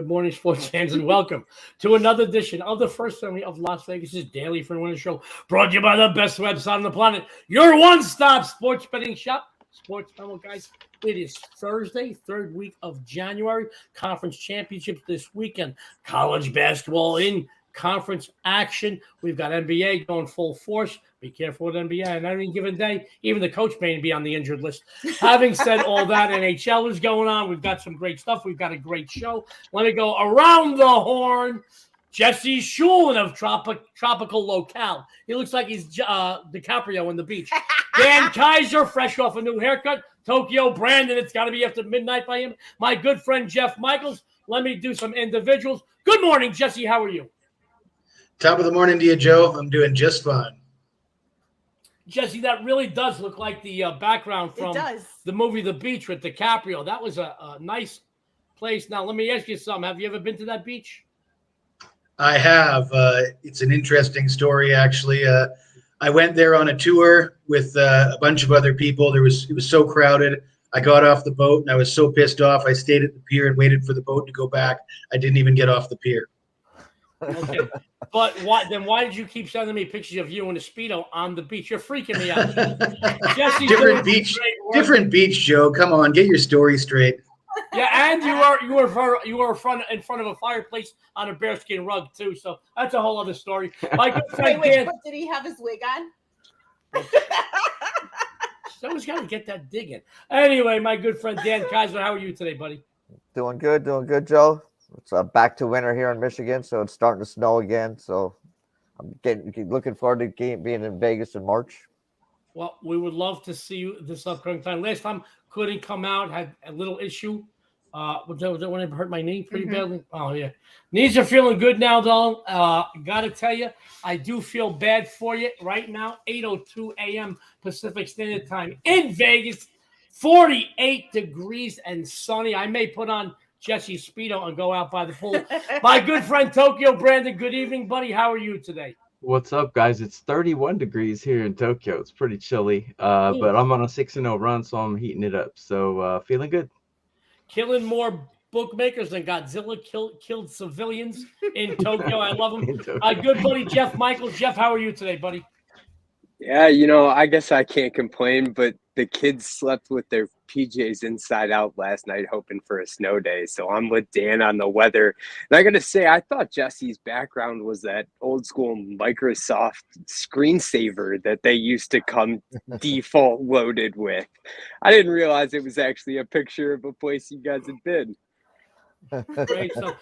Good morning, sports fans, and welcome to another edition of the first family of Las Vegas' daily free winner show, brought to you by the best website on the planet, your one-stop sports betting shop. Sports Memo, guys. It is Thursday, third week of January. Conference championships this weekend. College basketball in conference action. We've got NBA going full force. Be careful with NBA. And on any given day, even the coach may be on the injured list. Having said all that, NHL is going on. We've got some great stuff. We've got a great show. Let me go around the horn. Jesse Schulin of Tropical Locale. He looks like he's DiCaprio on the beach. Dan Kaiser, fresh off a new haircut. Tokyo Brandon, it's got to be after midnight by him. My good friend Jeff Michaels. Let me do some individuals. Good morning, Jesse. How are you? Top of the morning to you, Joe. I'm doing just fine. Jesse, that really does look like the background from the movie The Beach with DiCaprio. That was a nice place. Now, let me ask you something. Have you ever been to that beach? I have. It's an interesting story, actually. I went there on a tour with a bunch of other people. It was so crowded. I got off the boat, and I was so pissed off. I stayed at the pier and waited for the boat to go back. I didn't even get off the pier. Okay. But why did you keep sending me pictures of you in a Speedo on the beach? You're freaking me out. Jesse's different beach, Joe. Come on, get your story straight. Yeah, and you were in front of a fireplace on a bearskin rug too. So that's a whole other story. My good friend Dan, but did he have his wig on? Someone's got to get that dig in. Anyway, my good friend Dan Kaiser, how are you today, buddy? Doing good, Joe. It's back to winter here in Michigan, so it's starting to snow again. So I'm looking forward to being in Vegas in March. Well, we would love to see you this upcoming time. Last time couldn't come out, had a little issue. Was that when I hurt my knee pretty badly? Oh, yeah. Knees are feeling good now, though. Got to tell you, I do feel bad for you right now. 8:02 a.m. Pacific Standard Time in Vegas. 48 degrees and sunny. I may put on Jesse's Speedo and go out by the pool. My good friend Tokyo Brandon, good evening, buddy. How are you today? What's up, guys? It's 31 degrees here in Tokyo. It's pretty chilly, but I'm on a 6-0 run, so I'm heating it up. So feeling good. Killing more bookmakers than Godzilla killed civilians in Tokyo. I love him. My good buddy Jeff Michaels. Jeff, how are you today, buddy? Yeah, I guess I can't complain, but the kids slept with their PJs inside out last night, hoping for a snow day. So I'm with Dan on the weather. And I got to say, I thought Jesse's background was that old school Microsoft screensaver that they used to come default loaded with. I didn't realize it was actually a picture of a place you guys had been. Great. So,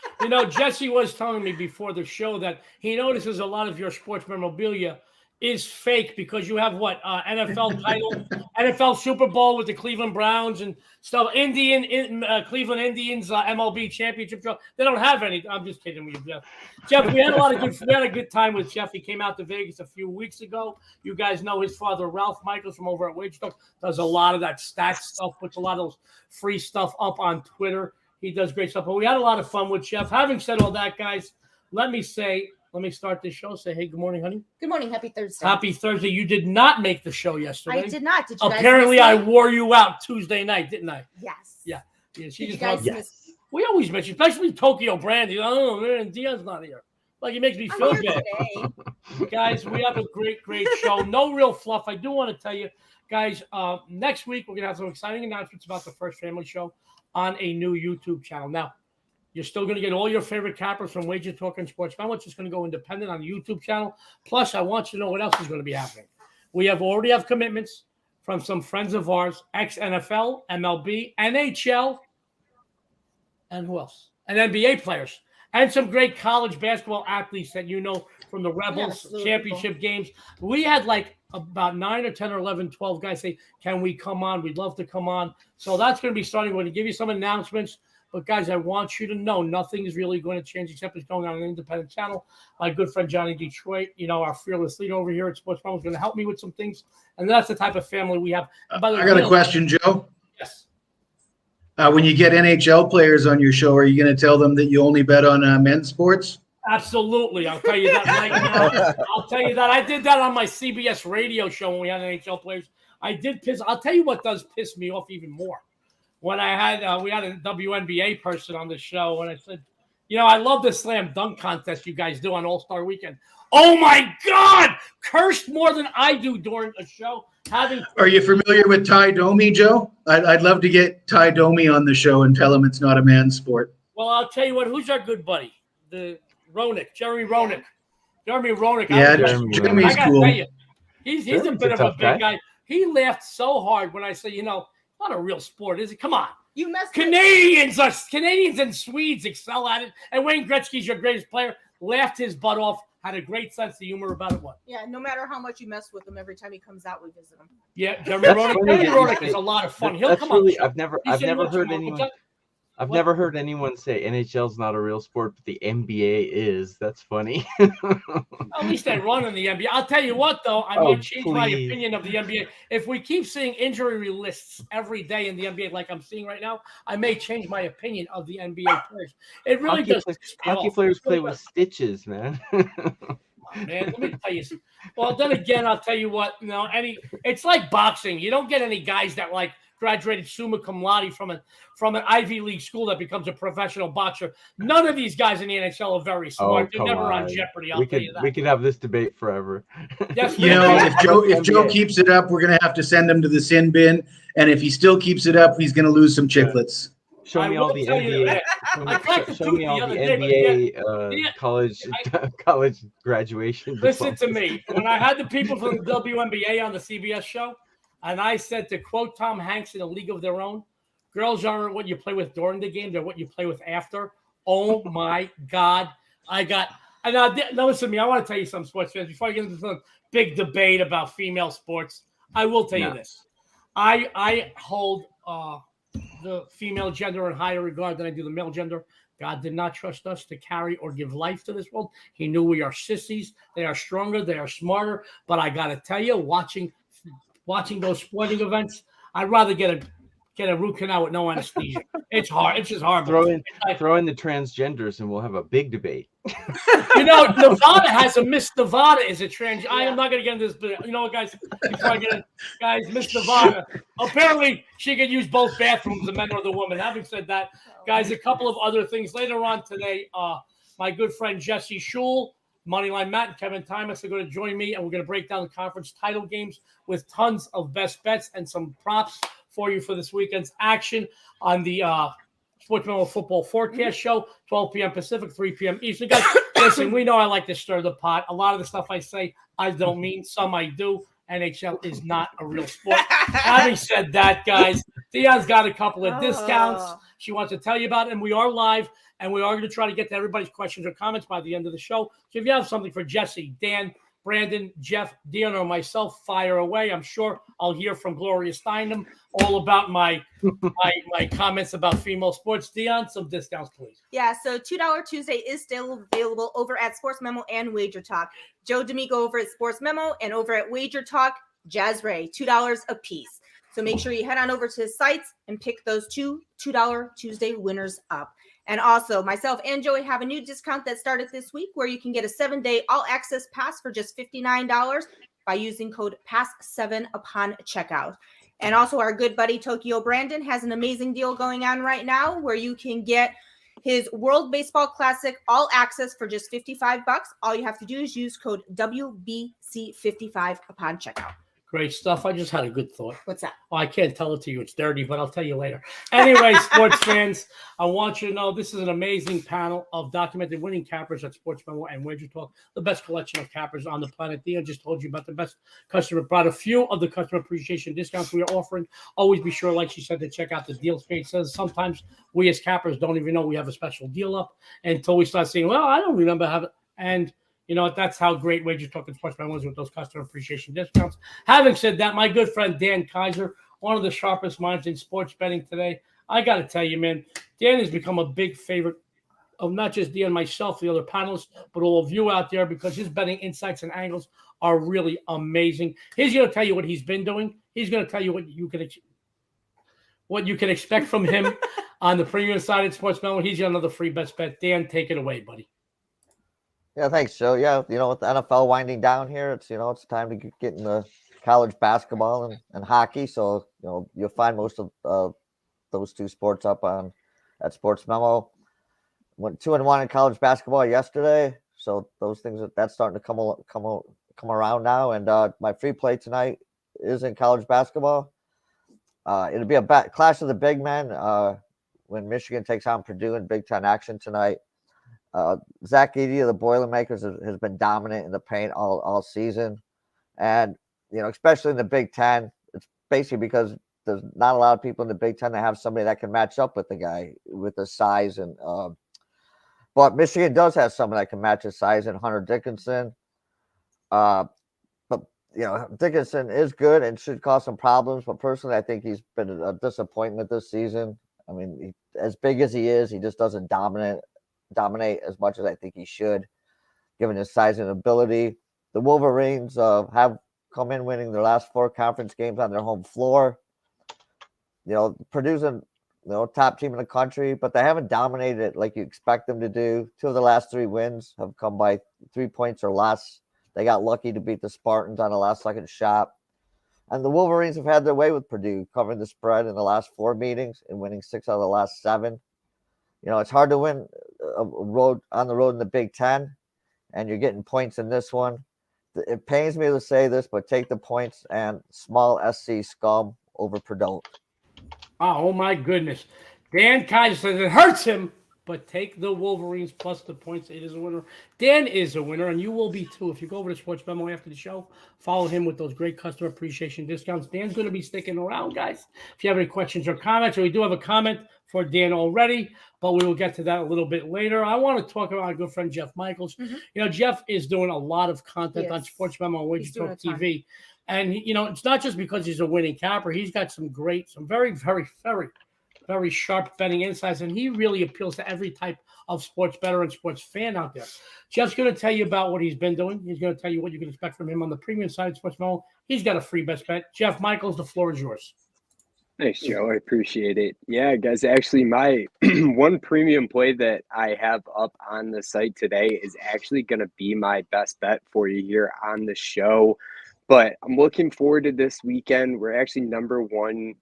Jesse was telling me before the show that he notices a lot of your sports memorabilia is fake because you have NFL title, NFL Super Bowl with the Cleveland Browns and stuff. Cleveland Indians MLB championship. They don't have any. I'm just kidding with you, Jeff. Jeff, we had a good time with Jeff. He came out to Vegas a few weeks ago. You guys know his father, Ralph Michaels, from over at WagerTalk, does a lot of that stats stuff, puts a lot of those free stuff up on Twitter. He does great stuff. But we had a lot of fun with Jeff. Having said all that, guys, let me start this show. Say, hey, good morning, honey. Good morning. Happy Thursday. Happy Thursday. You did not make the show yesterday. I did not. Did you guys Apparently, miss I me? wore you out Tuesday night, didn't I? Yes. Yeah. She Did just you guys miss? We always mention, especially Tokyo Brandy. Oh, man, Dionne's not here. Like, it makes me feel I'm here bad. today. Guys, we have a great show. No real fluff. I do want to tell you, guys, next week we're going to have some exciting announcements about the First Family Show on a new YouTube channel. Now, you're still going to get all your favorite cappers from WagerTalk and Sports Memo. It's just going to go independent on the YouTube channel. Plus, I want you to know what else is going to be happening. We already have commitments from some friends of ours, ex-NFL, MLB, NHL, and who else? And NBA players. And some great college basketball athletes that you know from the Rebels championship games. We had about 9 or 10 or 11, 12 guys say, can we come on? We'd love to come on. So that's going to be starting. We're going to give you some announcements. But, guys, I want you to know nothing is really going to change except it's going on an independent channel. My good friend Johnny Detroit, our fearless leader over here at Sports Memo, is going to help me with some things. And that's the type of family we have. I got a question, Joe. Yes. When you get NHL players on your show, are you going to tell them that you only bet on men's sports? Absolutely. I'll tell you that right now. I'll tell you that. I did that on my CBS radio show when we had NHL players. I'll tell you what does piss me off even more. When we had a WNBA person on the show, and I said, I love the slam dunk contest you guys do on All-Star Weekend. Oh my God! Cursed more than I do during a show. Are you familiar with Ty Domi, Joe? I'd love to get Ty Domi on the show and tell him it's not a man's sport. Well, I'll tell you what. Who's our good buddy? The Roenick, Jeremy Roenick. Jeremy Roenick. Yeah, Jeremy's I gotta cool. tell you, he's a Jeremy's bit a of a tough big guy. He laughed so hard when I say, not a real sport, is it? Come on. You messed Canadians and Swedes excel at it. And Wayne Gretzky's your greatest player. Laughed his butt off. Had a great sense of humor about it. What? Yeah, no matter how much you mess with him, every time he comes out, we visit him. Yeah, Jeremy That's Roenick. funny Jeremy that you Roenick say- is a lot of fun. He'll That's come on. really. the show. I've never He said he heard wants to anyone. come- I've What? never heard anyone say NHL's not a real sport, but the NBA is. That's funny. At least they run in the NBA. I'll tell you what, though, I Oh, might change my please. opinion of the NBA. If we keep seeing injury lists every day in the NBA, like I'm seeing right now, I may change my opinion of the NBA players. It really does. piss me Hockey off. players It really play with does. stitches, man. Man, let me tell you. Well, then again, I'll tell you what. It's like boxing. You don't get any guys that like graduated summa cum laude from an Ivy League school that becomes a professional boxer. None of these guys in the NHL are very smart. They're come never on on. Jeopardy. I'll we tell could you that. we could have this debate forever. Yes, You know, if Joe keeps it up, we're gonna have to send him to the sin bin. And if he still keeps it up, he's gonna lose some chiclets. Show me all will the tell you NBA. that. I cracked the Show tooth me the all the other day, but NBA college graduation. Listen to diplomas. me. When I had the people from the WNBA on the CBS show, and I said to quote Tom Hanks in A League of Their Own, girls aren't what you play with during the game, they're what you play with after. Oh my God. Now listen to me, I want to tell you some sports fans before I get into some big debate about female sports. I will tell you this. I hold the female gender in higher regard than I do the male gender. God did not trust us to carry or give life to this world. He knew we are sissies. They are stronger. They are smarter. But I got to tell you, watching those sporting events, I'd rather get a root canal with no anesthesia. It's hard. It's just horrible. Throw in the transgenders and we'll have a big debate. Nevada has a Miss Nevada is a trans. I am not going to get into this, but you know what, guys? Before I get in, guys, Miss Nevada. Apparently, she can use both bathrooms, the men or the women. Having said that, guys, a couple of other things later on today. My good friend Jesse Schul, Moneyline Matt, and Kevin Timus are going to join me, and we're going to break down the conference title games with tons of best bets and some props for you for this weekend's action on the Sports Memo Football Forecast Show, 12 p.m. Pacific, 3 p.m. Eastern. Guys, listen, we know I like to stir the pot. A lot of the stuff I say, I don't mean. Some I do. NHL is not a real sport. Having said that, guys, Dionne's got a couple of discounts. She wants to tell you about it, and we are live, and we are going to try to get to everybody's questions or comments by the end of the show. So if you have something for Jesse, Dan, Brandon, Jeff, Dionne, or myself, fire away. I'm sure I'll hear from Gloria Steinem all about my comments about female sports. Dionne, some discounts, please. Yeah, so $2 Tuesday is still available over at Sports Memo and WagerTalk. Joe D'Amico over at Sports Memo and over at WagerTalk, Jazz Ray, $2 a piece. So make sure you head on over to his sites and pick those $2 Tuesday winners up. And also, myself and Joey have a new discount that started this week where you can get a 7-day all-access pass for just $59 by using code PASS7 upon checkout. And also, our good buddy Tokyo Brandon has an amazing deal going on right now where you can get his World Baseball Classic all-access for just $55. All you have to do is use code WBC55 upon checkout. Great stuff. I just had a good thought. What's that? Well, I can't tell it to you. It's dirty, but I'll tell you later. Anyway, sports fans, I want you to know this is an amazing panel of documented winning cappers at Sports Memo and WagerTalk, the best collection of cappers on the planet. Dionne just told you about the best customer. Brought a few of the customer appreciation discounts we are offering. Always be sure, like she said, to check out the deals page. Says sometimes we as cappers don't even know we have a special deal up until we start saying, well, I don't remember having. And you know, that's how great WagerTalk and Sports Memo was with those customer appreciation discounts. Having said that, my good friend Dan Kaiser, one of the sharpest minds in sports betting today. I got to tell you, man, Dan has become a big favorite of not just Dionne, myself, the other panelists, but all of you out there because his betting insights and angles are really amazing. He's going to tell you what he's been doing. He's going to tell you what you can expect from him on the premium side at Sports Memo. He's got another free best bet. Dan, take it away, buddy. Yeah, thanks, Joe. Yeah, with the NFL winding down here, it's it's time to get into college basketball and hockey. So you'll find most of those two sports up at Sports Memo. went 2-1 in college basketball yesterday. So those things that's starting to come around now. And my free play tonight is in college basketball. It'll be a clash of the big men when Michigan takes on Purdue in Big Ten action tonight. Zach Edey of the Boilermakers has been dominant in the paint all season. And, especially in the Big Ten, it's basically because there's not a lot of people in the Big Ten that have somebody that can match up with the guy with the size. But Michigan does have someone that can match his size in Hunter Dickinson. Dickinson is good and should cause some problems. But personally, I think he's been a disappointment this season. I mean, as big as he is, he just doesn't dominate as much as I think he should, given his size and ability. The Wolverines have come in winning their last 4 conference games on their home floor. Purdue's a top team in the country, but they haven't dominated it like you expect them to do. 2 of the last 3 wins have come by 3 points or less. They got lucky to beat the Spartans on a last-second shot. And the Wolverines have had their way with Purdue, covering the spread in the last 4 meetings and winning 6 out of the last 7. It's hard to win on the road in the Big Ten, and you're getting points in this one. It pains me to say this, but take the points and small SC scum over Purdue. Oh my goodness. Dan Kaiser says it hurts him, but take the Wolverines plus the points. It is a winner. Dan is a winner, and you will be too. If you go over to Sports Memo after the show, follow him with those great customer appreciation discounts. Dan's going to be sticking around, guys. If you have any questions or comments, or we do have a comment for Dan already, but we will get to that a little bit later. I want to talk about our good friend Jeff Michaels. Mm-hmm. Jeff is doing a lot of content on Sports Memo and WagerTalk TV. And, it's not just because he's a winning capper. He's got some very, very, very, very sharp betting insights, and he really appeals to every type of sports bettor and sports fan out there. Jeff's going to tell you about what he's been doing. He's going to tell you what you can expect from him on the premium side of Sports Memo. He's got a free best bet. Jeff Michaels, the floor is yours. Thanks, Joe. I appreciate it. Yeah, guys, actually my one premium play that I have up on the site today is actually going to be my best bet for you here on the show. But I'm looking forward to this weekend. We're actually number 1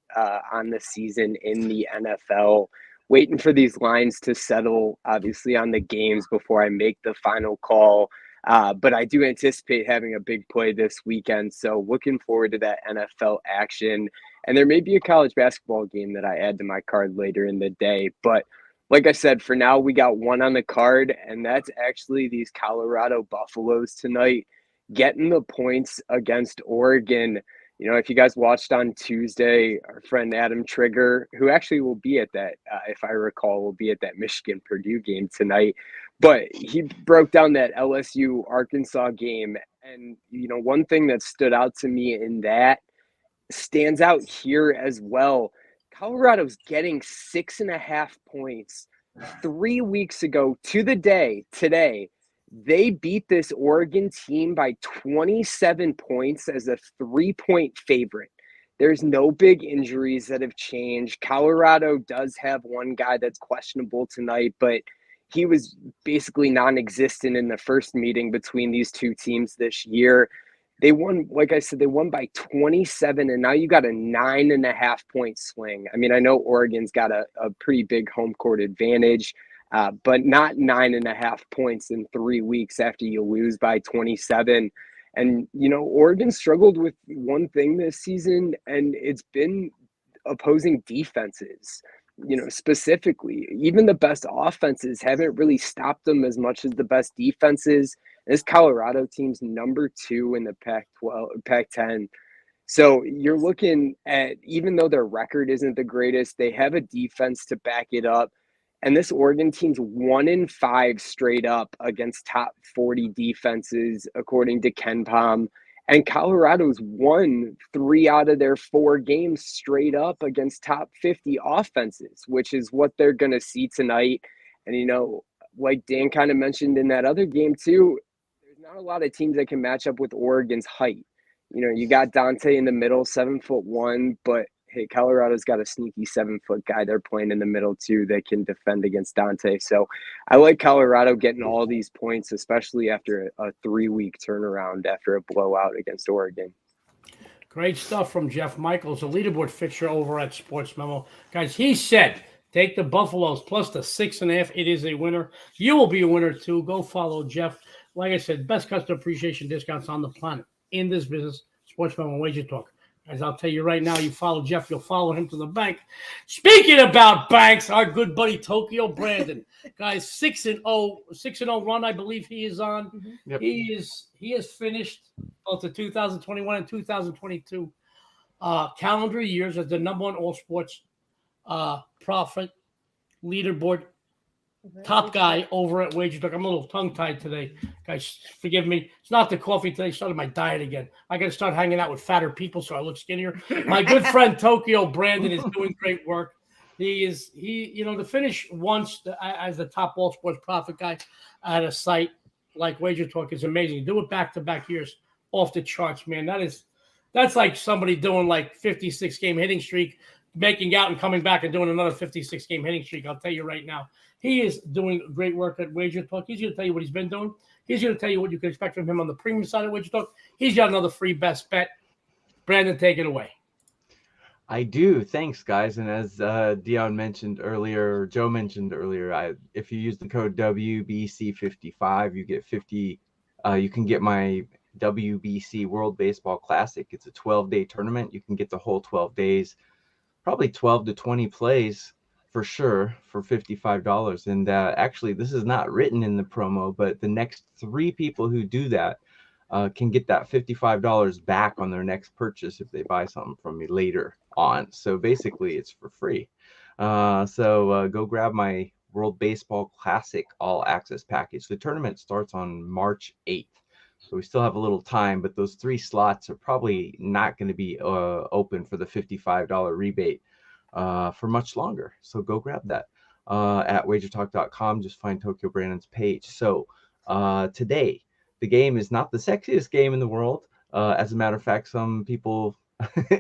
on the season in the NFL. Waiting for these lines to settle, obviously, on the games before I make the final call. But I do anticipate having a big play this weekend. So looking forward to that NFL action. And there may be a college basketball game that I add to my card later in the day. But like I said, for now, we got one on the card, and that's actually these Colorado Buffaloes tonight, getting the points against Oregon. If you guys watched on Tuesday, our friend Adam Trigger, who actually will be at that, if I recall, will be at that Michigan-Purdue game tonight. But he broke down that LSU-Arkansas game. And, one thing that stood out to me in that stands out here as well. Colorado's getting 6.5 points. 3 weeks ago to the day, today, they beat this Oregon team by 27 points as a 3-point favorite. There's no big injuries that have changed. Colorado does have one guy that's questionable tonight, but he was basically non-existent in the first meeting between these two teams this year. They won, like I said, they won by 27, and now you got a 9.5 point swing. I mean, I know Oregon's got a pretty big home court advantage, but not 9.5 points in 3 weeks after you lose by 27. And, Oregon struggled with one thing this season, and it's been opposing defenses. Specifically, even the best offenses haven't really stopped them as much as the best defenses. This Colorado team's number 2 in the Pac-10. So you're looking at, even though their record isn't the greatest, they have a defense to back it up. And this Oregon team's 1-5 straight up against top 40 defenses, according to KenPom. And Colorado's won 3 out of their 4 games straight up against top 50 offenses, which is what they're going to see tonight. And, like Dan kind of mentioned in that other game too, there's not a lot of teams that can match up with Oregon's height. You got Dante in the middle, 7'1", but hey, Colorado's got a sneaky 7-foot guy they're playing in the middle too that can defend against Dante. So I like Colorado getting all these points, especially after a 3-week turnaround after a blowout against Oregon. Great stuff from Jeff Michaels, a leaderboard fixture over at Sports Memo. Guys, he said Take the Buffaloes plus the 6.5. It is a winner. You will be a winner too. Go follow Jeff. Like I said, best customer appreciation discounts on the planet in this business. Sports Memo Wager Talk. As I'll tell you right now, you follow Jeff, you'll follow him to the bank. Speaking about banks, our good buddy Tokyo Brandon, guys, 6-0 run, I believe he is on. Mhm. Yep. He has finished both the 2021 and 2022 calendar years as the number one all sports profit leaderboard top guy over at WagerTalk. I'm a little tongue-tied today. Guys, forgive me. It's not the coffee today. I started my diet again. I got to start hanging out with fatter people so I look skinnier. My good friend Tokyo Brandon is doing great work. To finish once as the top all sports profit guy at a site like WagerTalk is amazing. Do it back-to-back years off the charts, man. That's like somebody doing like 56 game hitting streak, making out and coming back and doing another 56 game hitting streak. I'll tell you right now. He is doing great work at WagerTalk. He's going to tell you what he's been doing. He's going to tell you what you can expect from him on the premium side of WagerTalk. He's got another free best bet. Brandon, take it away. I do. Thanks, guys. And as Dionne mentioned earlier, Joe mentioned earlier, if you use the code WBC55, you get 50. You can get my WBC World Baseball Classic. It's a 12-day tournament. You can get the whole 12 days, probably 12 to 20 plays for sure for $55. And actually, this is not written in the promo, but the next 3 people who do that can get that $55 back on their next purchase if they buy something from me later on. So basically, it's for free. So go grab my World Baseball Classic All Access package. The tournament starts on March 8th. So we still have a little time, but those 3 slots are probably not going to be open for the $55 rebate for much longer. So go grab that at wagertalk.com. Just find Tokyo Brandon's page. So today, the game is not the sexiest game in the world. As a matter of fact, some people,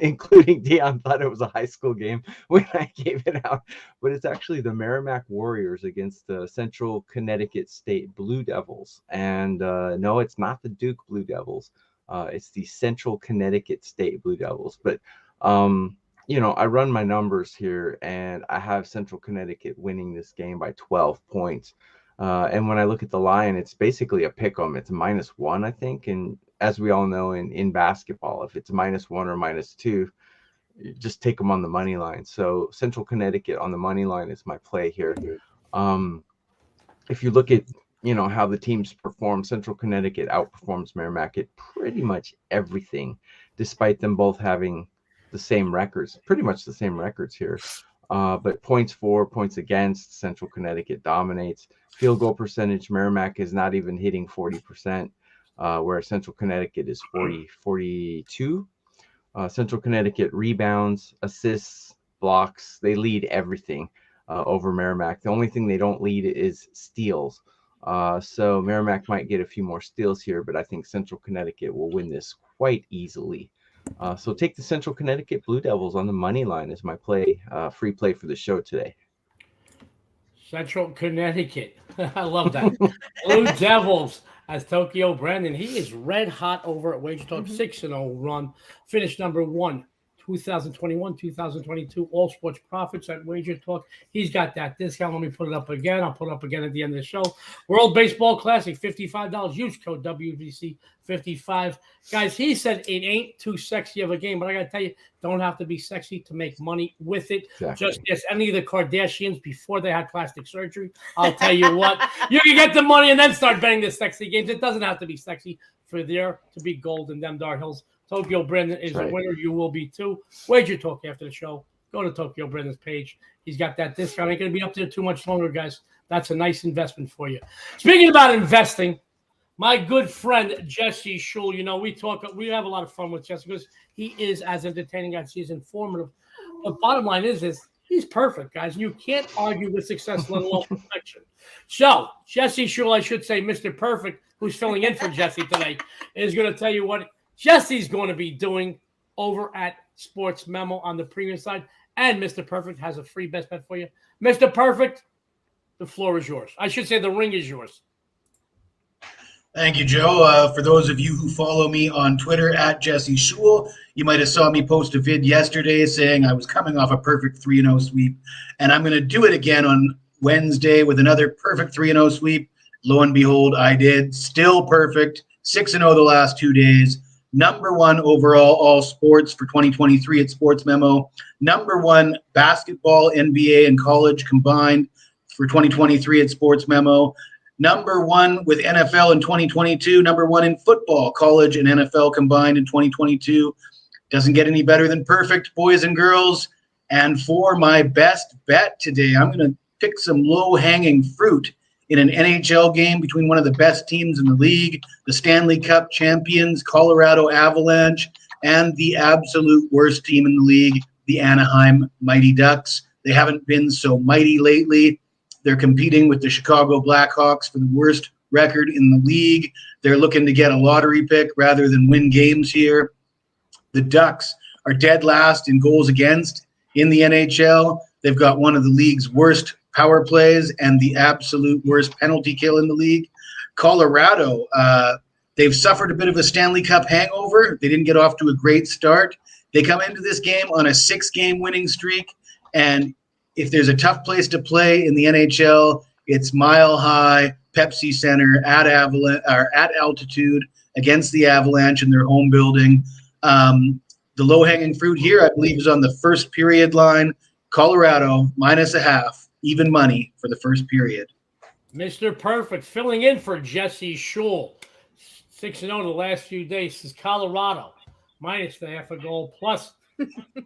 including Dionne, thought it was a high school game when I gave it out. But it's actually the Merrimack Warriors against the Central Connecticut State Blue Devils. And no, it's not the Duke Blue Devils. It's the Central Connecticut State Blue Devils. But I run my numbers here, and I have Central Connecticut winning this game by 12 points. And when I look at the line, it's basically a pick 'em. It's -1, I think. And as we all know in basketball, if it's -1 or -2, you just take them on the money line. So Central Connecticut on the money line is my play here. If you look at how the teams perform, Central Connecticut outperforms Merrimack at pretty much everything, despite them both having the same records, pretty much the same records here. But points for, points against, Central Connecticut dominates. Field goal percentage, Merrimack is not even hitting 40%, where Central Connecticut is 42. Central Connecticut rebounds, assists, blocks, they lead everything over Merrimack. The only thing they don't lead is steals. So Merrimack might get a few more steals here, but I think Central Connecticut will win this quite easily. So take the Central Connecticut Blue Devils on the money line as my play, free play for the show today. Central Connecticut. I love that. Blue Devils as Tokyo Brandon. He is red hot over at WagerTalk. 6-0 run. Finished number 1, 2021, 2022 all sports profits at WagerTalk. He's got that discount. Let me put it up again. I'll put it up again at the end of the show. World Baseball Classic, $55. Use code WBC55. Guys, he said it ain't too sexy of a game, but I got to tell you, don't have to be sexy to make money with it. Exactly. Just as any of the Kardashians before they had plastic surgery. I'll tell you what, you can get the money and then start betting the sexy games. It doesn't have to be sexy for there to be gold in them dark hills. Tokyo Brandon is a winner. You will be too. WagerTalk after the show. Go to Tokyo Brandon's page. He's got that discount. Ain't going to be up there too much longer, guys. That's a nice investment for you. Speaking about investing, my good friend Jesse Schul, we have a lot of fun with Jesse because he is as entertaining as he's informative. But bottom line is he's perfect, guys. And you can't argue with success, let alone perfection. So Jesse Schul, I should say, Mr. Perfect, who's filling in for Jesse today, is going to tell you what Jesse's going to be doing over at Sports Memo on the premium side. And Mr. Perfect has a free best bet for you. Mr. Perfect, the floor is yours. I should say the ring is yours. Thank you, Joe. For those of you who follow me on Twitter at Jesse Schul, you might have saw me post a vid yesterday saying I was coming off a perfect 3-0 sweep, and I'm going to do it again on Wednesday with another perfect 3-0 sweep. Lo and behold, I did. Still perfect. 6-0 the last 2 days. Number one overall all sports for 2023 at Sports Memo. Number one basketball, NBA, and college combined for 2023 at Sports Memo. Number one with NFL in 2022. Number one in football, college, and NFL combined in 2022. Doesn't get any better than perfect, boys and girls. And for my best bet today, I'm going to pick some low-hanging fruit in an NHL game between one of the best teams in the league, the Stanley Cup champions, Colorado Avalanche, and the absolute worst team in the league, the Anaheim Mighty Ducks. They haven't been so mighty lately. They're competing with the Chicago Blackhawks for the worst record in the league. They're looking to get a lottery pick rather than win games here. The Ducks are dead last in goals against in the NHL. They've got one of the league's worst power plays and the absolute worst penalty kill in the league. Colorado, they've suffered a bit of a Stanley Cup hangover. They didn't get off to a great start. They come into this game on a 6-game winning streak, and if there's a tough place to play in the NHL, it's Mile High, Pepsi Center at altitude against the Avalanche in their home building. The low-hanging fruit here, I believe, is on the first period line. Colorado -0.5. Even money for the first period. Mr. Perfect filling in for Jesse Schul. 6-0 the last few days. This is Colorado -0.5 a goal plus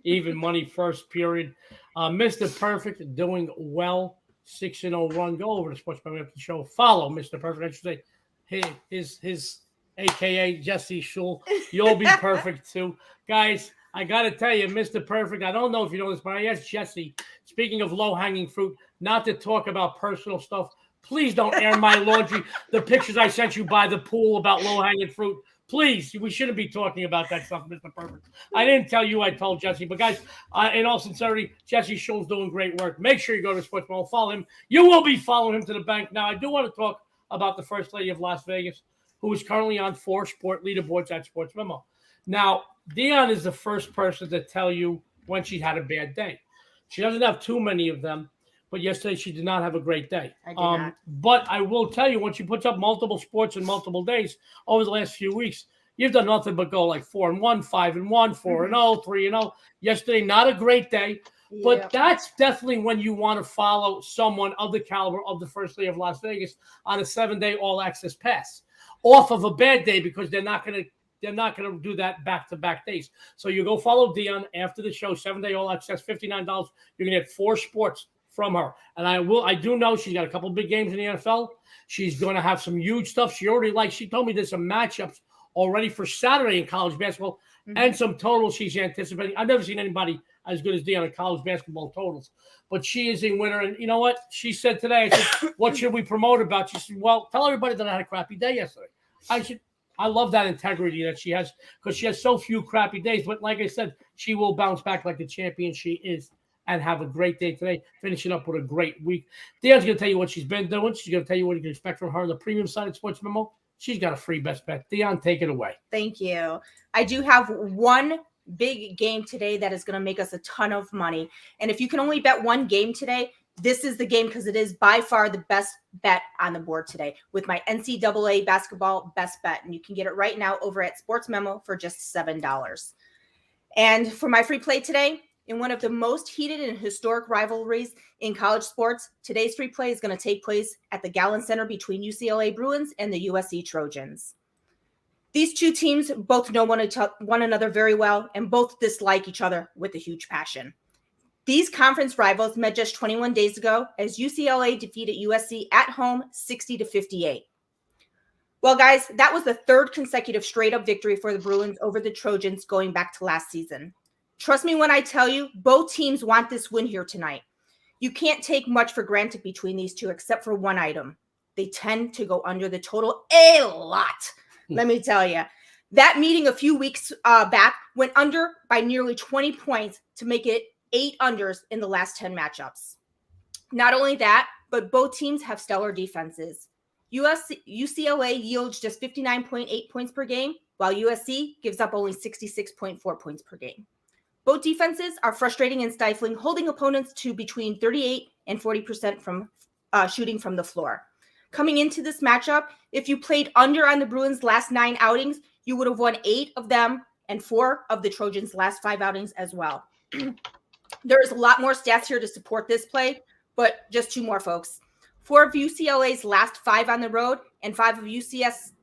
even money first period. Mr. Perfect doing well. 6-0 run. Go over to Sports Memo after the show. Follow Mr. Perfect. I should say his AKA Jesse Schul. You'll be perfect too. Guys, I got to tell you, Mr. Perfect, I don't know if you know this, but I asked Jesse, speaking of low-hanging fruit, not to talk about personal stuff. Please don't air my laundry. The pictures I sent you by the pool about low-hanging fruit. Please, we shouldn't be talking about that stuff, Mr. Perfect. I didn't tell you, I told Jesse. But, guys, in all sincerity, Jesse Schul's doing great work. Make sure you go to Sports Memo, follow him. You will be following him to the bank. Now, I do want to talk about the First Lady of Las Vegas, who is currently on 4 sport leaderboards at Sports Memo. Now, Dionne is the first person to tell you when she had a bad day. She doesn't have too many of them, but yesterday she did not have a great day. I did not. But I will tell you, when she puts up multiple sports in multiple days over the last few weeks, you've done nothing but go like 4-1, 5-1, 4-0, 3-0. Yesterday, not a great day, but that's definitely when you want to follow someone of the caliber of the First Lady of Las Vegas on a 7-day all-access pass off of a bad day, because they're not going to do that back-to-back days. So you go follow Dionne after the show, 7-day all access, $59. You're going to get 4 sports from her. And I do know she's got a couple big games in the NFL. She's going to have some huge stuff. She told me there's some matchups already for Saturday in college basketball and some totals she's anticipating. I've never seen anybody as good as Dionne in college basketball totals. But she is a winner. And you know what? She said today, I said, what should we promote about? She said, well, tell everybody that I had a crappy day yesterday. I love that integrity that she has, because she has so few crappy days. But like I said, she will bounce back like the champion she is and have a great day today, finishing up with a great week. Dionne's going to tell you what she's been doing. She's going to tell you what you can expect from her on the premium side of Sports Memo. She's got a free best bet. Dionne, take it away. Thank you. I do have one big game today that is going to make us a ton of money. And if you can only bet one game today, this is the game, because it is by far the best bet on the board today with my NCAA basketball best bet. And you can get it right now over at Sports Memo for just $7. And for my free play today, in one of the most heated and historic rivalries in college sports, today's free play is going to take place at the Gallon Center between UCLA Bruins and the USC Trojans. These two teams both know one another very well and both dislike each other with a huge passion. These conference rivals met just 21 days ago as UCLA defeated USC at home 60-58. Well, guys, that was the 3rd consecutive straight-up victory for the Bruins over the Trojans going back to last season. Trust me when I tell you, both teams want this win here tonight. You can't take much for granted between these two except for one item. They tend to go under the total a lot. Let me tell you. That meeting a few weeks back went under by nearly 20 points to make it 8 unders in the last 10 matchups. Not only that, but both teams have stellar defenses. UCLA yields just 59.8 points per game, while USC gives up only 66.4 points per game. Both defenses are frustrating and stifling, holding opponents to between 38 and 40% from shooting from the floor. Coming into this matchup, if you played under on the Bruins' last 9 outings, you would have won 8 of them and 4 of the Trojans' last 5 outings as well. There's a lot more stats here to support this play, but just 2 more, folks. 4 of UCLA's last 5 on the road and 5 of USC's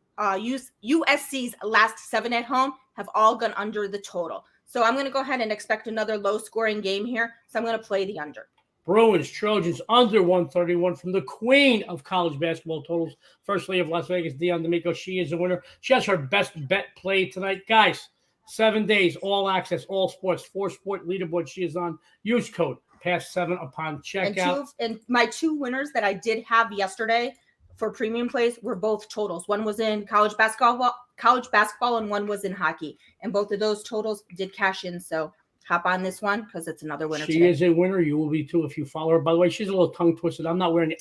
last 7 at home have all gone under the total. So I'm going to go ahead and expect another low-scoring game here. So I'm going to play the under. Bruins, Trojans, under 131 from the queen of college basketball totals. First lady of Las Vegas, Dionne and D'Amico. She is the winner. She has her best bet play tonight. Guys, 7 days, all access, all sports, 4-sport leaderboard she is on. Use code PASS7 upon checkout. And my 2 winners that I did have yesterday for premium plays were both totals. One was in college basketball, and one was in hockey. And both of those totals did cash in. So hop on this one because it's another winner. She is a winner. You will be too if you follow her. By the way, she's a little tongue twisted. I'm not wearing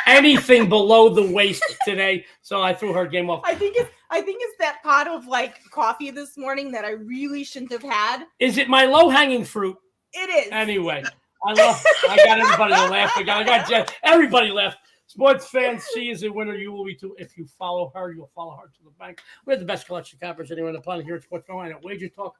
anything below the waist today, so I threw her game off. I think it's that pot of like coffee this morning that I really shouldn't have had. Is it my low hanging fruit? It is. Anyway, I got everybody to laugh. I got everybody laughed. Sports fans, she is a winner. You will be too. If you follow her, you'll follow her to the bank. We have the best collection of cappers anywhere on the planet here at Sports Online at WagerTalk.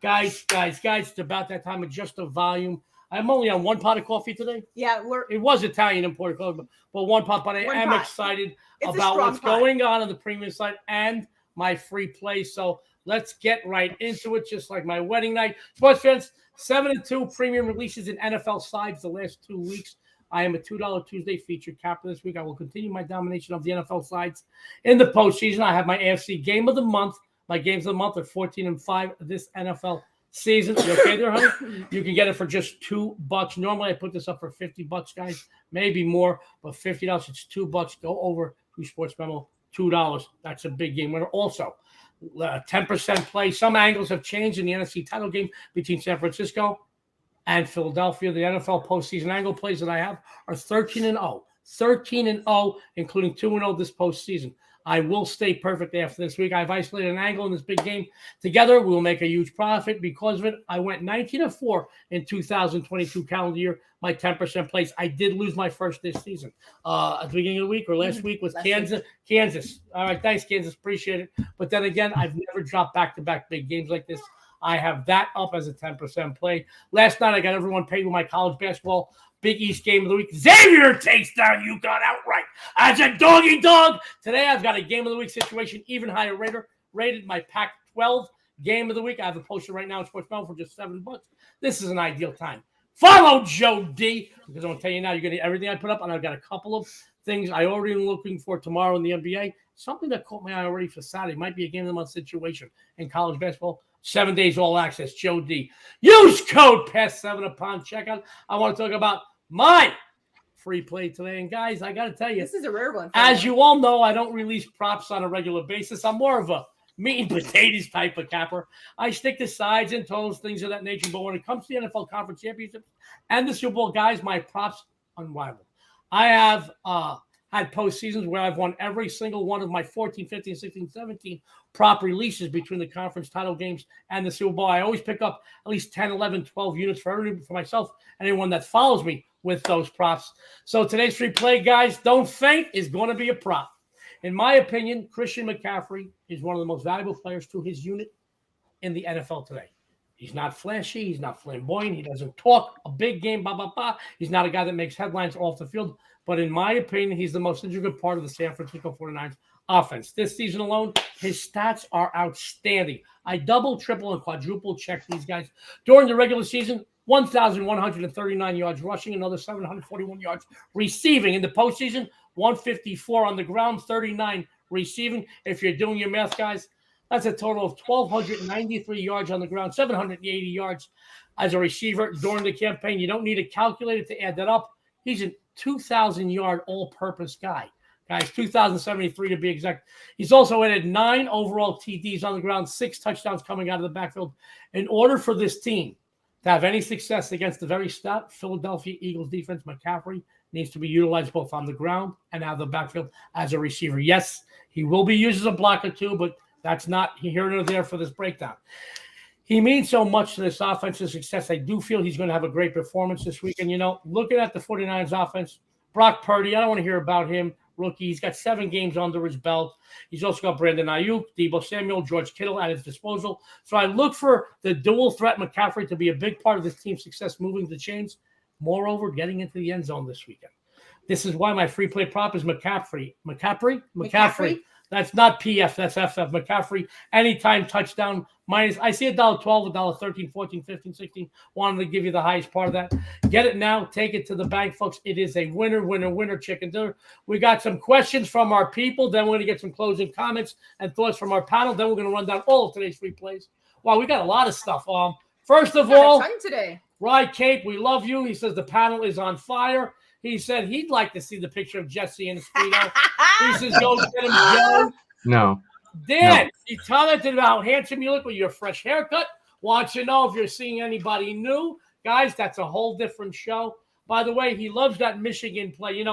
Guys, it's about that time. Adjust the volume. I'm only on 1 pot of coffee today. Yeah, it was Italian imported coffee, but 1 pot. But I am excited about what's going on the premium side and my free play. So let's get right into it, just like my wedding night. Sports fans, 7-2 premium releases in NFL sides the last 2 weeks. I am a $2 Tuesday featured capper this week. I will continue my domination of the NFL sides in the postseason. I have my AFC game of the month. My games of the month are 14-5 this NFL season. You okay there, honey? You can get it for just $2. Normally, I put this up for $50, guys. Maybe more, but $50. It's $2. Go over to Sports Memo, $2. That's a big game winner. Also, 10% play. Some angles have changed in the NFC title game between San Francisco and Philadelphia. The NFL postseason angle plays that I have are 13-0. 13-0, including 2-0 this postseason. I will stay perfect after this week. I've isolated an angle in this big game. Together, we will make a huge profit. Because of it, I went 19-4 in 2022 calendar year. My 10% plays. I did lose my first this season. At the beginning of the week or last week was Kansas. All right, thanks, Kansas. Appreciate it. But then again, I've never dropped back-to-back big games like this. I have that up as a 10% play. Last night, I got everyone paid with my college basketball Big East game of the week. Xavier takes down UConn outright as a doggy dog. Today, I've got a game of the week situation, even higher rated. My Pac-12 game of the week. I have a poster right now in Sports Memo for just $7. This is an ideal time. Follow Joe D, because I'm going to tell you now, you're going to get everything I put up, and I've got a couple of things I already am looking for tomorrow in the NBA. Something that caught my eye already for Saturday. Might be a game of the month situation in college basketball. 7 days all access. Joe D. Use code PASS7 upon checkout. I want to talk about my free play today. And guys, I got to tell you, this is a rare one. As you all know, I don't release props on a regular basis. I'm more of a meat and potatoes type of capper. I stick to sides and totals, things of that nature. But when it comes to the NFL Conference Championships and the Super Bowl, guys, my props unrivaled. I have had postseasons where I've won every single one of my 14, 15, 16, 17 prop releases between the conference title games and the Super Bowl. I always pick up at least 10, 11, 12 units for myself and anyone that follows me with those props. So today's free play, guys, don't faint, is going to be a prop. In my opinion, Christian McCaffrey is one of the most valuable players to his unit in the NFL today. He's not flashy. He's not flamboyant. He doesn't talk a big game, blah, blah, blah. He's not a guy that makes headlines off the field. But in my opinion, he's the most integral part of the San Francisco 49ers offense. This season alone, his stats are outstanding. I double, triple, and quadruple check these guys. During the regular season, 1,139 yards rushing, another 741 yards receiving. In the postseason, 154 on the ground, 39 receiving. If you're doing your math, guys, that's a total of 1,293 yards on the ground, 780 yards as a receiver during the campaign. You don't need a calculator to add that up. He's a 2,000-yard all-purpose guy. Guys, 2,073 to be exact. He's also added 9 overall TDs on the ground, 6 touchdowns coming out of the backfield. In order for this team To have any success against the very stout Philadelphia Eagles defense, McCaffrey needs to be utilized both on the ground and out of the backfield as a receiver. Yes, he will be used as a blocker too, but that's not here nor there for this breakdown. He means so much to this offensive success. I do feel he's going to have a great performance this week. And, looking at the 49ers offense, Brock Purdy, I don't want to hear about him. Rookie. He's got 7 games under his belt. He's also got Brandon Ayuk, Deebo Samuel, George Kittle at his disposal. So I look for the dual threat McCaffrey to be a big part of this team's success moving the chains. Moreover, getting into the end zone this weekend. This is why my free play prop is McCaffrey. McCaffrey. That's not PF. That's FF. McCaffrey. Anytime touchdown. Minus. I see $1.12, $1.13, 14, 15, 16. Wanted to give you the highest part of that. Get it now. Take it to the bank, folks. It is a winner, chicken dinner. We got some questions from our people. Then we're going to get some closing comments and thoughts from our panel. Then we're going to run down all of today's free plays. Wow, we got a lot of stuff. First of all, today. Rye Cape, we love you. He says the panel is on fire. He said he'd like to see the picture of Jesse and Speedo. He says, go get him, Joe. No. Dan, he commented about how handsome you look with your fresh haircut. Wants to know if you're seeing anybody new. Guys, that's a whole different show. By the way, he loves that Michigan play.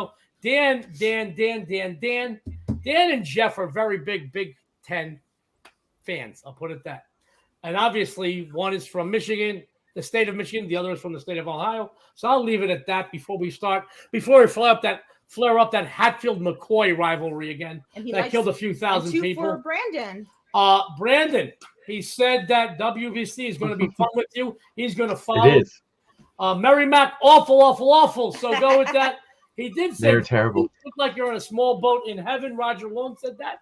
Dan and Jeff are very big Big Ten fans. I'll put it that. And obviously, one is from Michigan, the state of Michigan. The other is from the state of Ohio. So I'll leave it at that before we flare up that Hatfield-McCoy rivalry again. And that killed a few thousand people. For Brandon. Brandon, he said that WVC is going to be fun with you. He's going to follow. It is. Merrimack, awful. So go with that. He did say they're terrible. You look like you're on a small boat in heaven. Roger Long said that.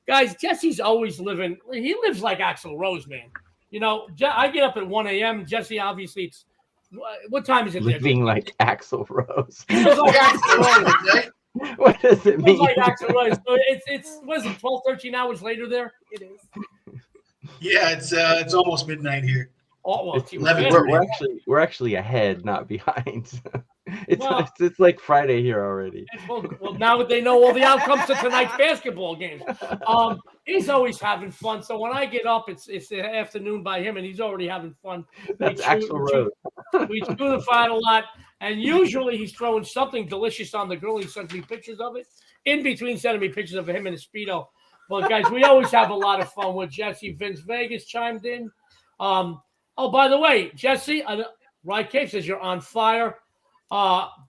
Guys, Jesse's always living. He lives like Axl Rose, man. I get up at 1 a.m. Jesse, obviously, it's what time is it? Living like Axl Rose. Like Axl Rose. What does it mean? Like Axl Rose. So it's what is it? 12, 13 hours later there. It is. Yeah, it's almost midnight here. Oh, well, It's 11. We're actually ahead, not behind. It's like Friday here already. Well, now that they know all the outcomes to tonight's basketball games, he's always having fun. So when I get up, it's the afternoon by him, and he's already having fun. That's Axl Rose. We chew the fat a lot, and usually he's throwing something delicious on the grill. He sends me pictures of it. In between sending me pictures of him in his Speedo. But guys, we always have a lot of fun with Jesse. Vince Vegas chimed in. Oh, by the way, Jesse, Rye Cave says you're on fire.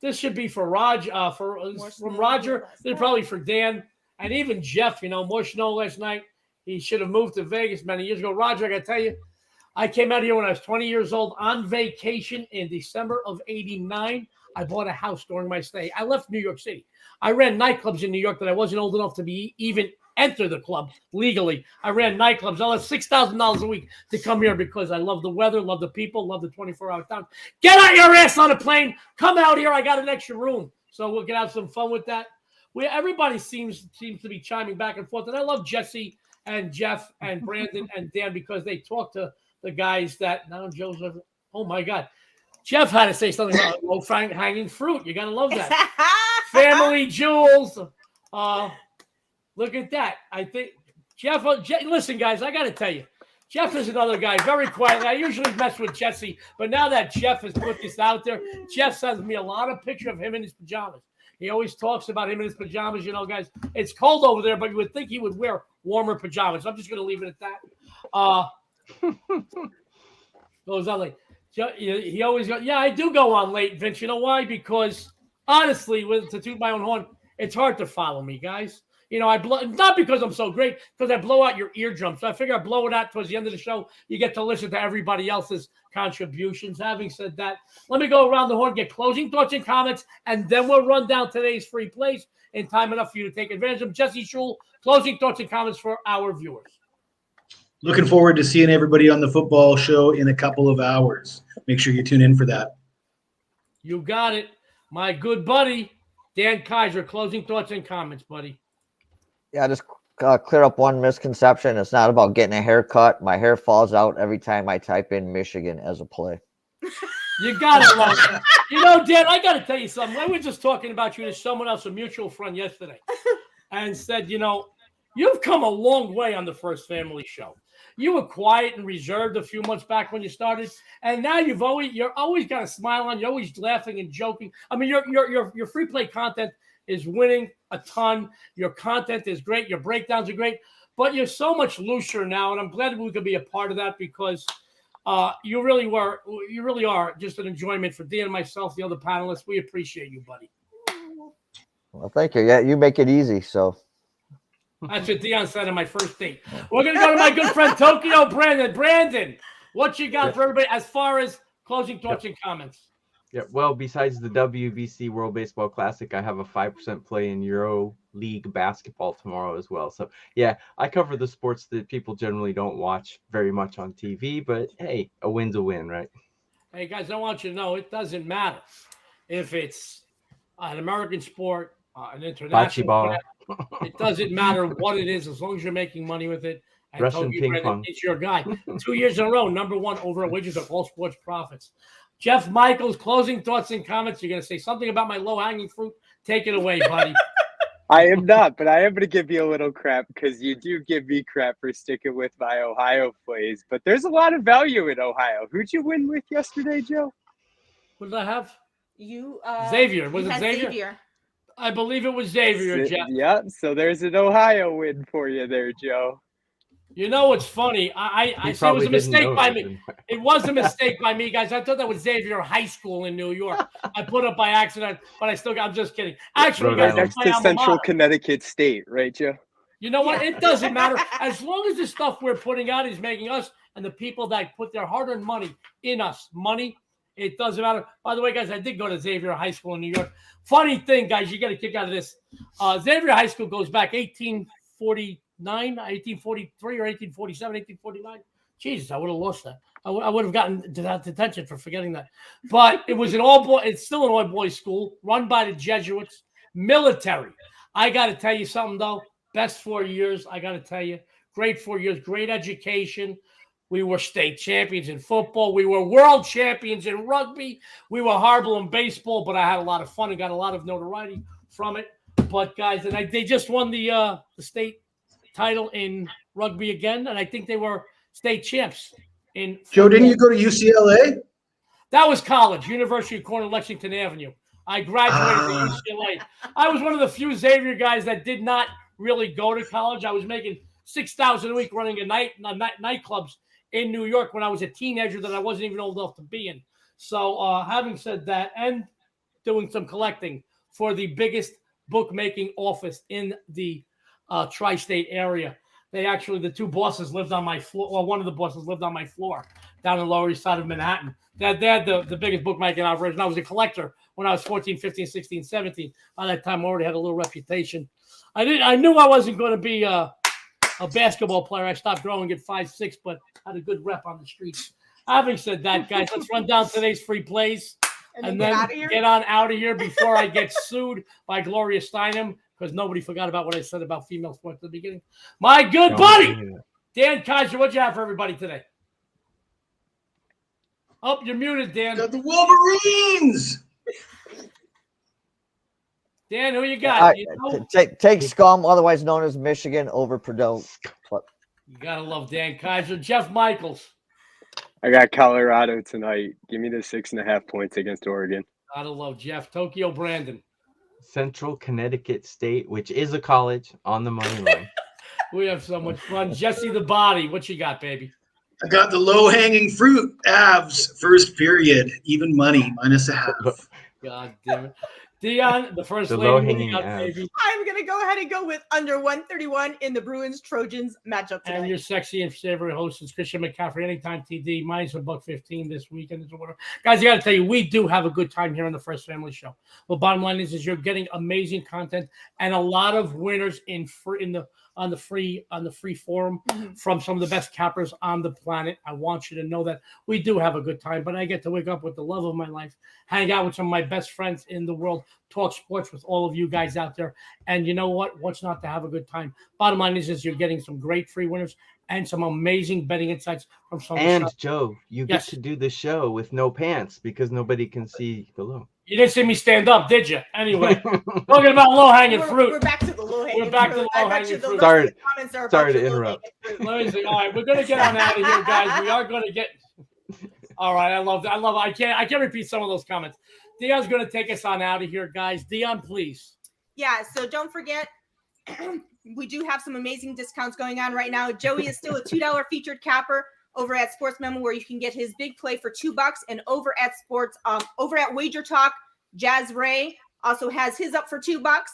This should be for Raj, from Roger. This is probably for Dan and even Jeff. More snow last night. He should have moved to Vegas many years ago. Roger, I got to tell you, I came out here when I was 20 years old on vacation in December of '89. I bought a house during my stay. I left New York City. I ran nightclubs in New York that I wasn't old enough to be even enter the club legally. I ran nightclubs. I lost $6,000 a week to come here because I love the weather, love the people, love the 24-hour time. Get out your ass on a plane. Come out here. I got an extra room. So we're going to have some fun with that. Everybody seems to be chiming back and forth. And I love Jesse and Jeff and Brandon and Dan because they talk to the guys that now Joseph. Oh, my God. Jeff had to say something about low-hanging fruit. You got to love that. Family jewels. Look at that. I think Jeff, listen, guys, I got to tell you, Jeff is another guy, very quietly. I usually mess with Jesse, but now that Jeff has put this out there, Jeff sends me a lot of pictures of him in his pajamas. He always talks about him in his pajamas. Guys, it's cold over there, but you would think he would wear warmer pajamas. I'm just going to leave it at that. Goes on late. He always goes, yeah, I do go on late, Vince. You know why? Because, honestly, to toot my own horn, it's hard to follow me, guys. I blow, not because I'm so great, because I blow out your eardrum. So I figure I blow it out towards the end of the show. You get to listen to everybody else's contributions. Having said that, let me go around the horn, get closing thoughts and comments, and then we'll run down today's free plays in time enough for you to take advantage of. Jesse Schul, closing thoughts and comments for our viewers. Looking forward to seeing everybody on the football show in a couple of hours. Make sure you tune in for that. You got it. My good buddy, Dan Kaiser, closing thoughts and comments, buddy. Yeah, just clear up one misconception. It's not about getting a haircut. My hair falls out every time I type in Michigan as a play. You got it, man. Dan, I got to tell you something. I was just talking about you to someone else, a mutual friend yesterday, and said, you've come a long way on the First Family Show. You were quiet and reserved a few months back when you started, and now you're always got a smile on. You're always laughing and joking. I mean, your free play content is winning a ton. Your content is great. Your breakdowns are great, but you're so much looser now, and I'm glad we could be a part of that because you really are just an enjoyment for Dean and myself, the other panelists. We appreciate you, buddy. Well, thank you. Yeah, you make it easy. So that's what Dionne said on my first date. We're gonna go to my good friend Tokyo Brandon. Brandon, what you got for everybody as far as closing thoughts and comments? Yeah, well, besides the WBC World Baseball Classic, I have a 5% play in Euro League basketball tomorrow as well. So, yeah, I cover the sports that people generally don't watch very much on TV, but hey, a win's a win, right? Hey, guys, I want you to know it doesn't matter if it's an American sport, an international ball. It doesn't matter what it is as long as you're making money with it. And Russian ping Brandon, pong. it's your guy. 2 years in a row, #1 over at Wages of All Sports Profits. Jeff Michaels, closing thoughts and comments. You're going to say something about my low-hanging fruit? Take it away, buddy. I am not, but I am going to give you a little crap because you do give me crap for sticking with my Ohio plays. But there's a lot of value in Ohio. Who'd you win with yesterday, Joe? What did I have? You Xavier. Was you it had Xavier? I believe it was Xavier, Jeff. Yeah, so there's an Ohio win for you there, Joe. You know what's funny? I say it was a mistake by me. It was a mistake by me, guys. I thought that was Xavier High School in New York. I put it by accident, but I'm just kidding. Actually, Rhode guys, Island. Next to Central Connecticut State, right, Joe? You know what? It doesn't matter. As long as the stuff we're putting out is making us and the people that put their hard-earned money in us money, it doesn't matter. By the way, guys, I did go to Xavier High School in New York. Funny thing, guys, you got to kick out of this. Xavier High School goes back 1849, 1843, or 1847, 1849. Jesus, I would have lost that. I would have gotten detention for forgetting that. But it was it's still an all-boys school run by the Jesuits, military. I got to tell you something, though. Best 4 years, I got to tell you. Great 4 years, great education. We were state champions in football. We were world champions in rugby. We were horrible in baseball, but I had a lot of fun and got a lot of notoriety from it. But, guys, and they just won the state title in rugby again, and I think they were state champs in football. Joe, didn't you go to UCLA? That was college, University of Cornell, Lexington Avenue. I graduated from UCLA. I was one of the few Xavier guys that did not really go to college. I was making $6,000 a week running nightclubs in New York when I was a teenager that I wasn't even old enough to be in. So having said that, and doing some collecting for the biggest bookmaking office in the tri-state area. The two bosses lived on my floor, or one of the bosses lived on my floor down in the Lower East Side of Manhattan. They had the biggest bookmaking operation. I was a collector when I was 14, 15, 16, 17. By that time, I already had a little reputation. I knew I wasn't going to be a basketball player. I stopped growing at 5'6", but had a good rep on the streets. Having said that, guys, let's run down today's free plays and then get on out of here before I get sued by Gloria Steinem, because nobody forgot about what I said about female sports at the beginning. My good buddy, Dan Kaiser, what'd you have for everybody today? Oh, you're muted, Dan. Got the Wolverines. Dan, who you got? Take Scum, otherwise known as Michigan, over Purdue. You gotta love Dan Kaiser. Jeff Michaels. I got Colorado tonight. Give me the 6.5 points against Oregon. Gotta love Jeff. Tokyo Brandon. Central Connecticut State, which is a college, on the money line. We have so much fun. Jesse the Body, what you got, baby? I got the low-hanging fruit. Avs, first period, even money, -0.5. God damn it. Dionne, the first The lady, low-hanging got, abs. baby. I'm going to go ahead and go with under 131 in the Bruins-Trojans matchup tonight. And your sexy and favorite host is Christian McCaffrey, Anytime TD, minus $1.15 this weekend. Guys, I got to tell you, we do have a good time here on the First Family Show. Well, bottom line is you're getting amazing content and a lot of winners on the free forum from some of the best cappers on the planet. I want you to know that we do have a good time, but I get to wake up with the love of my life, hang out with some of my best friends in the world, talk sports with all of you guys out there. And you know what? What's not to have a good time? Bottom line is you're getting some great free winners and some amazing betting insights from some. And Joe, you get to do the show with no pants because nobody can see below. You didn't see me stand up, did you? Anyway, talking about low-hanging fruit. We're back to the low-hanging fruit. We're back to the I bet low-hanging you the fruit. rest of the comments are Sorry about to your interrupt. low-hanging fruit. Let me see. All right, we're gonna get on out of here, guys. We are gonna get. All right, I love that. I can't repeat some of those comments. Dionne's gonna take us on out of here, guys. Dionne, please. Yeah, so don't forget, we do have some amazing discounts going on right now. Joey is still a $2 featured capper over at Sports Memo, where you can get his big play for $2, and over at WagerTalk, Jazz Ray also has his up for $2.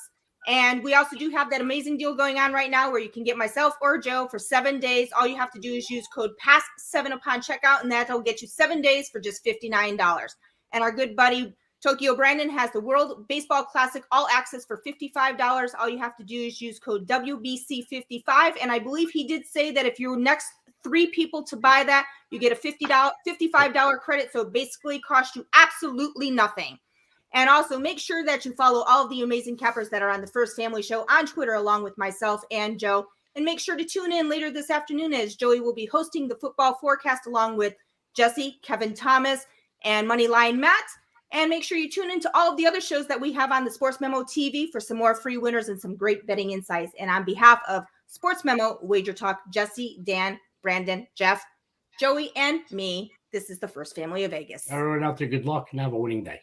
And we also do have that amazing deal going on right now where you can get myself or Joe for 7 days. All you have to do is use code PASS7 upon checkout, and that'll get you 7 days for just $59. And our good buddy Tokyo Brandon has the World Baseball Classic All Access for $55. All you have to do is use code WBC55. And I believe he did say that if you're next 3 people to buy that, you get a $55 credit. So it basically costs you absolutely nothing. And also make sure that you follow all of the amazing cappers that are on the First Family Show on Twitter, along with myself and Joe. And make sure to tune in later this afternoon, as Joey will be hosting the football forecast along with Jesse, Kevin Thomas, and Moneyline Matt. And make sure you tune into all of the other shows that we have on the Sports Memo TV for some more free winners and some great betting insights. And on behalf of Sports Memo, Wager Talk, Jesse, Dan, Brandon, Jeff, Joey, and me, this is the First Family of Vegas. Everyone out there, good luck and have a winning day.